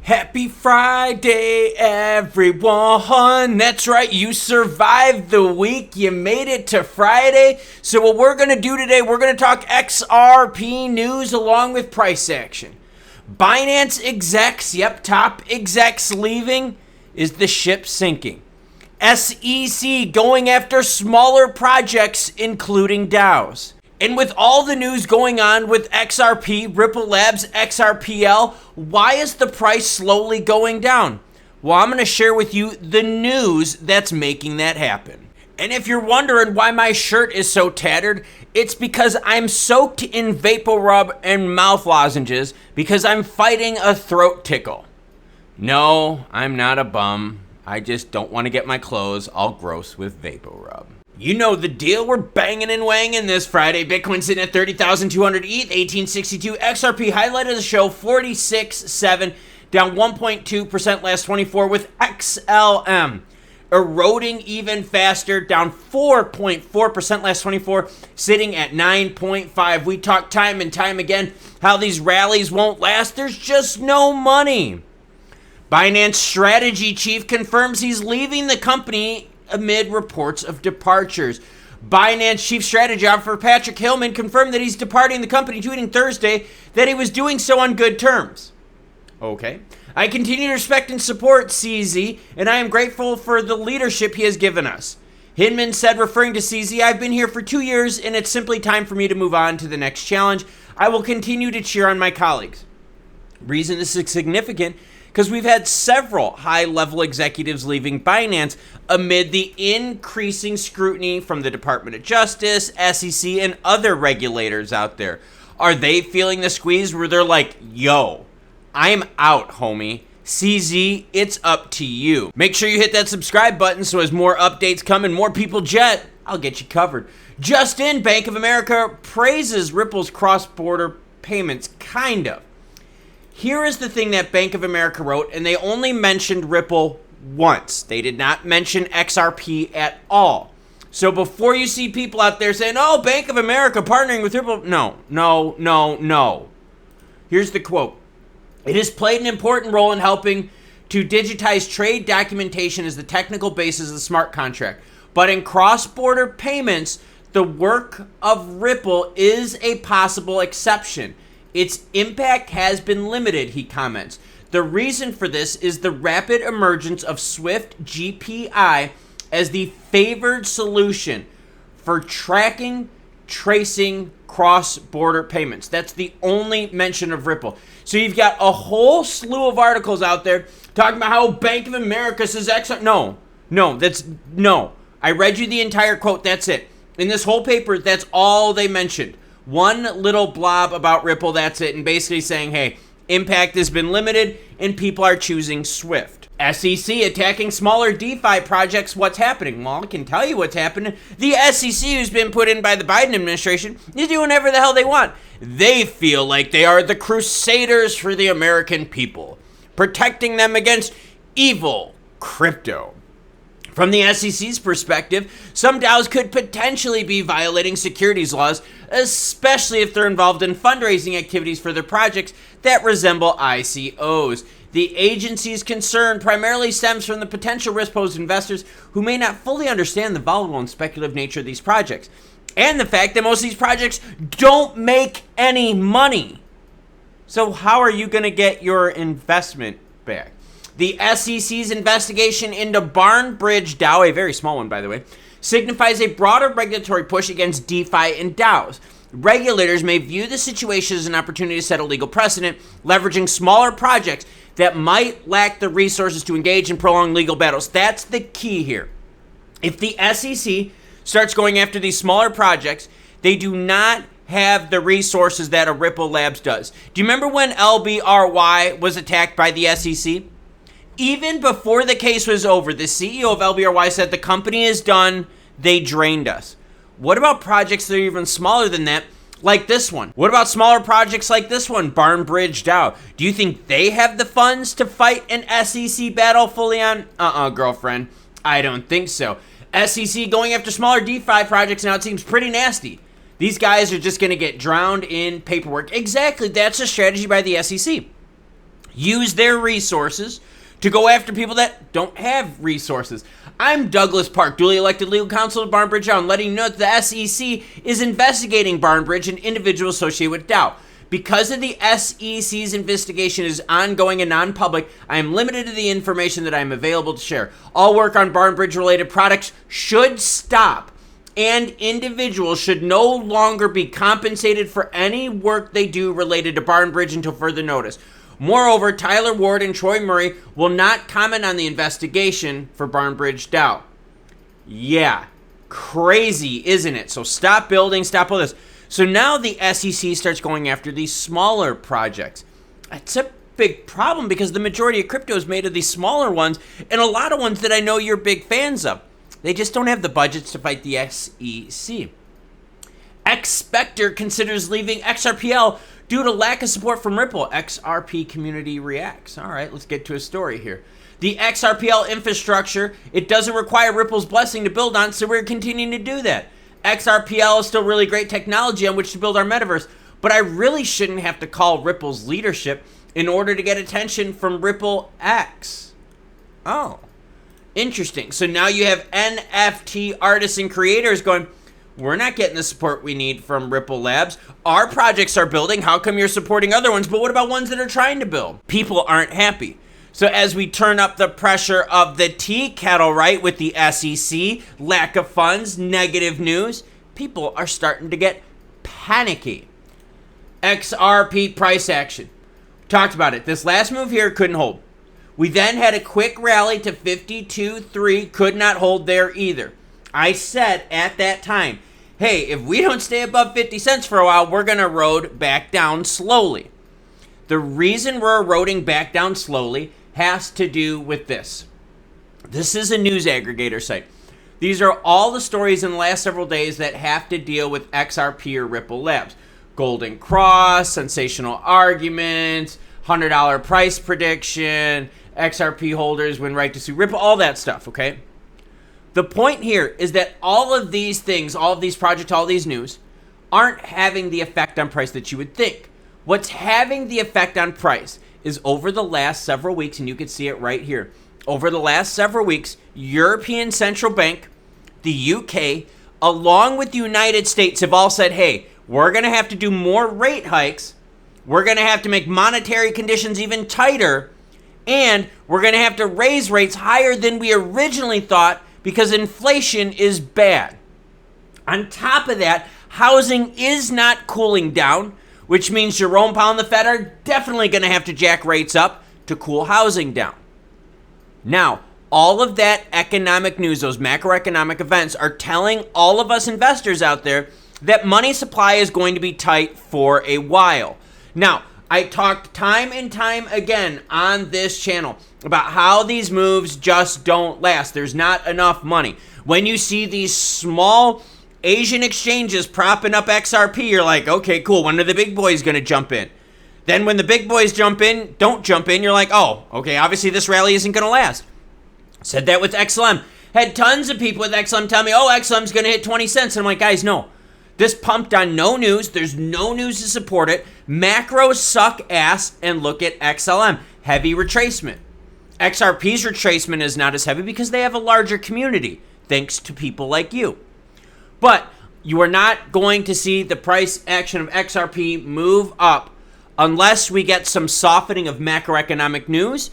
Happy Friday, everyone. That's right, you survived the week. You made it to Friday. So what we're going to do today, we're going to talk XRP news along with price action. Binance execs, top execs leaving. Is the ship sinking? SEC going after smaller projects, including DAOs. And with all the news going on with XRP, Ripple Labs, XRPL, why is the price slowly going down? Well, I'm going to share with you the news that's making that happen. And if you're wondering why my shirt is so tattered, it's because I'm soaked in vapor rub and mouth lozenges because I'm fighting a throat tickle. No, I'm not a bum. I just don't want to get my clothes all gross with vapor rub. You know the deal. We're banging and wanging this Friday. Bitcoin sitting at 30,200 ETH, 1862. XRP highlight of the show, 46.7, down 1.2% last 24, with XLM eroding even faster, down 4.4% last 24, sitting at 9.5. We talk time and time again how these rallies won't last. There's just no money. Binance strategy chief confirms he's leaving the company amid reports of departures. Binance chief strategy officer Patrick Hillman confirmed that he's departing the company, tweeting Thursday that he was doing so on good terms. Okay. I continue to respect and support CZ, and I am grateful for the leadership he has given us. Hinman said, referring to CZ, I've been here for 2 years, and it's simply time for me to move on to the next challenge. I will continue to cheer on my colleagues. Reason this is significant, because we've had several high-level executives leaving Binance amid the increasing scrutiny from the Department of Justice, SEC, and other regulators out there. Are they feeling the squeeze where they're like, yo, I'm out, homie. CZ, it's up to you. Make sure you hit that subscribe button so as more updates come and more people jet, I'll get you covered. Just in, Bank of America praises Ripple's cross-border payments, kind of. Here is the thing that Bank of America wrote, and they only mentioned Ripple once. They did not mention XRP at all. So before you see people out there saying, oh, Bank of America partnering with Ripple, no. Here's the quote. It has played an important role in helping to digitize trade documentation as the technical basis of the smart contract. But in cross-border payments, the work of Ripple is a possible exception. Its impact has been limited, he comments. The reason for this is the rapid emergence of Swift GPI as the favored solution for tracking, tracing cross-border payments. That's the only mention of Ripple. So you've got a whole slew of articles out there talking about how Bank of America says XR. No. I read you the entire quote. That's it. In this whole paper, that's all they mentioned. One little blob about Ripple, that's it, and basically saying, hey, impact has been limited and people are choosing Swift. SEC attacking smaller DeFi projects, what's happening? Well, I can tell you what's happening. The SEC, who's been put in by the Biden administration, is doing whatever the hell they want. They feel like they are the crusaders for the American people, protecting them against evil crypto. From the SEC's perspective, some DAOs could potentially be violating securities laws, especially if they're involved in fundraising activities for their projects that resemble ICOs. The agency's concern primarily stems from the potential risk posed to investors who may not fully understand the volatile and speculative nature of these projects, and the fact that most of these projects don't make any money. So how are you going to get your investment back? The SEC's investigation into Barnbridge DAO, a very small one by the way, signifies a broader regulatory push against DeFi and DAOs. Regulators may view the situation as an opportunity to set a legal precedent, leveraging smaller projects that might lack the resources to engage in prolonged legal battles. That's the key here. If the SEC starts going after these smaller projects, they do not have the resources that a Ripple Labs does. Do you remember when LBRY was attacked by the SEC? Even before the case was over, the CEO of LBRY said the company is done, they drained us. What about projects that are even smaller than that, like this one? What about smaller projects like this one, Barnbridge DAO? Do you think they have the funds to fight an SEC battle fully on? Girlfriend, I don't think so. SEC going after smaller DeFi projects now, it seems pretty nasty. These guys are just going to get drowned in paperwork. Exactly, that's a strategy by the SEC. use their resources to go after people that don't have resources. I'm Douglas Park, duly elected legal counsel of Barnbridge Dow, letting you know that the SEC is investigating Barnbridge and individuals associated with Dow. Because of the SEC's investigation is ongoing and non-public, I am limited to the information that I am available to share. All work on Barnbridge-related products should stop, and individuals should no longer be compensated for any work they do related to Barnbridge until further notice. Moreover, Tyler Ward and Troy Murray will not comment on the investigation for Barnbridge Dow. Yeah, crazy, isn't it? So stop building, stop all this. So now the SEC starts going after these smaller projects. It's a big problem because the majority of crypto is made of these smaller ones and a lot of ones that I know you're big fans of. They just don't have the budgets to fight the SEC. Xspector considers leaving XRPL due to lack of support from Ripple. XRP community reacts. All right, let's get to a story here. The XRPL infrastructure, it doesn't require Ripple's blessing to build on, so we're continuing to do that. XRPL is still really great technology on which to build our metaverse, but I really shouldn't have to call Ripple's leadership in order to get attention from Ripple X. Oh, interesting. So now you have NFT artists and creators going, we're not getting the support we need from Ripple Labs. Our projects are building. How come you're supporting other ones? But what about ones that are trying to build? People aren't happy. So as we turn up the pressure of the tea kettle, right, with the SEC, lack of funds, negative news, people are starting to get panicky. XRP price action. Talked about it. This last move here couldn't hold. We then had a quick rally to 52.3, could not hold there either. I said at that time, hey, if we don't stay above 50 cents for a while, we're going to erode back down slowly. The reason we're eroding back down slowly has to do with this. This is a news aggregator site. These are all the stories in the last several days that have to deal with XRP or Ripple Labs. Golden Cross, sensational arguments, $100 price prediction, XRP holders win right to sue Ripple, all that stuff, okay? The point here is that all of these things, all of these projects, all these news, aren't having the effect on price that you would think. What's having the effect on price is over the last several weeks, and you can see it right here. Over the last several weeks, European Central Bank, the UK, along with the United States have all said, hey, we're going to have to do more rate hikes. We're going to have to make monetary conditions even tighter. And we're going to have to raise rates higher than we originally thought because inflation is bad. On top of that, housing is not cooling down, which means Jerome Powell and the Fed are definitely going to have to jack rates up to cool housing down. Now, all of that economic news, those macroeconomic events, are telling all of us investors out there that money supply is going to be tight for a while. Now, I talked time and time again on this channel about how these moves just don't last. There's not enough money. When you see these small Asian exchanges propping up XRP, you're like, okay, cool. When are the big boys going to jump in? Then when the big boys don't jump in, you're like, oh, okay, obviously this rally isn't going to last. Said that with XLM. Had tons of people with XLM tell me, oh, XLM's going to hit 20 cents. And I'm like, guys, no. This pumped on no news. There's no news to support it. Macros suck ass, and look at XLM. Heavy retracement. XRP's retracement is not as heavy because they have a larger community, thanks to people like you. But you are not going to see the price action of XRP move up unless we get some softening of macroeconomic news,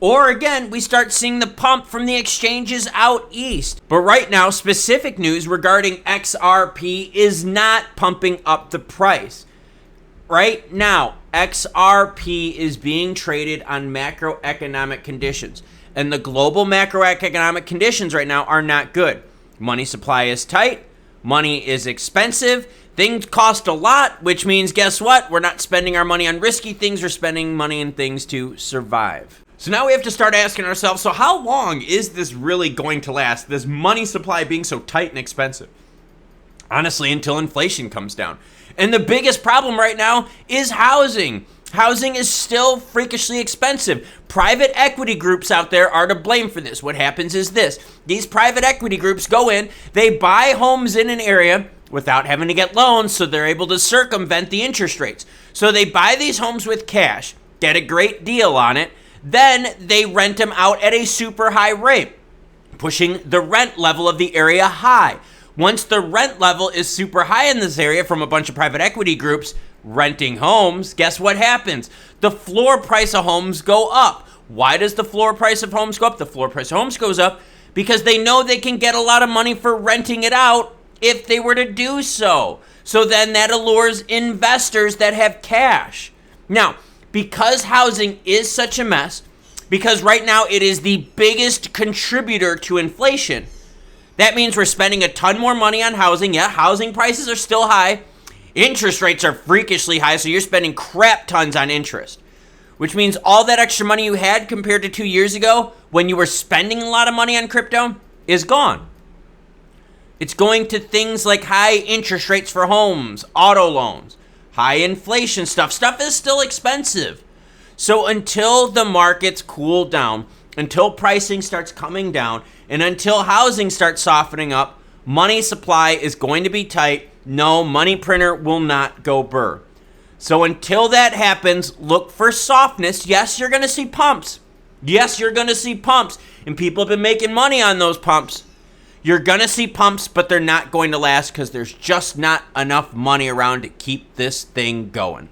or again, we start seeing the pump from the exchanges out east. But right now, specific news regarding XRP is not pumping up the price. Right now, XRP is being traded on macroeconomic conditions. And the global macroeconomic conditions right now are not good. Money supply is tight. Money is expensive. Things cost a lot, which means, guess what? We're not spending our money on risky things. We're spending money on things to survive. So now we have to start asking ourselves, so how long is this really going to last? This money supply being so tight and expensive? Honestly, until inflation comes down. And the biggest problem right now is housing. Housing is still freakishly expensive. Private equity groups out there are to blame for this. What happens is this. These private equity groups go in, they buy homes in an area without having to get loans, so they're able to circumvent the interest rates. So they buy these homes with cash. get a great deal on it. Then they rent them out at a super high rate, pushing the rent level of the area high. Once the rent level is super high in this area from a bunch of private equity groups renting homes, guess what happens? The floor price of homes go up. Why does the floor price of homes go up? The floor price of homes goes up because they know they can get a lot of money for renting it out if they were to do so. So then that allures investors that have cash. Now, because housing is such a mess, because right now it is the biggest contributor to inflation, that means we're spending a ton more money on housing. Yeah, housing prices are still high. Interest rates are freakishly high, so you're spending crap tons on interest, which means all that extra money you had compared to 2 years ago when you were spending a lot of money on crypto is gone. It's going to things like high interest rates for homes, auto loans, high inflation stuff. Stuff is still expensive. So until the markets cool down, until pricing starts coming down, and until housing starts softening up, money supply is going to be tight. No, money printer will not go burr. So until that happens, look for softness. Yes, you're going to see pumps. Yes, you're going to see pumps. And people have been making money on those pumps. You're going to see pumps, but they're not going to last because there's just not enough money around to keep this thing going.